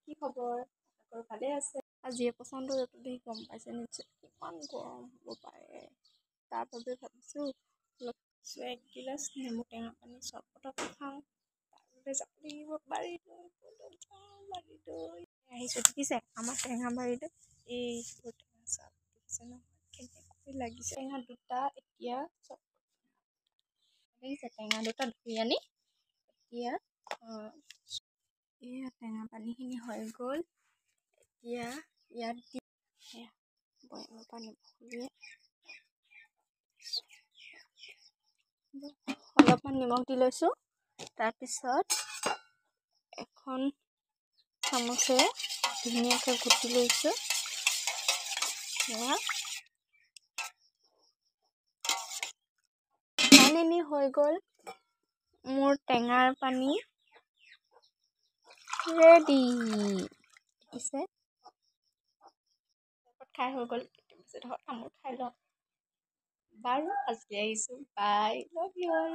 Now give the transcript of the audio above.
কি খবৰ? ভালে আছে? আজি পচন্দ দেখি গম পাইছে নিশ্চয় কিমান গৰম হ'ব পাৰে। তাৰ বাবে ভাবিছোঁ অলপ 1 গিলাচ নেমু টেঙা পানী চৰবতকে খাওঁ। তাৰ বাবে যাব লাগিব বাৰীলৈ আহিছোঁ। দেখিছে আমাৰ টেঙা বাৰীলৈ এই টেঙা চাপ দেখিছে নহয় কেনেকৈ লাগিছে। টেঙা দুটা এতিয়া দেখিছে টেঙা দুটা ধুই আনি এতিয়া এয়া টেঙা পানীখিনি হৈ গ'ল। এতিয়া ইয়াত দি বৈয়ামৰ পানী খুলিয়ে অলপমান নিমখ দি লৈছোঁ। তাৰপিছত এখন চামুচেৰে ধুনীয়াকৈ ঘুটি লৈছোঁ। ফাইনেলি হৈ গ'ল মোৰ টেঙাৰ পানী ৰেডি। দেখিছে খাই হৈ গ'ল। তামোল খাই লওঁ বাৰু। আজি আহিছোঁ, বাই, লাভ ইউ অল।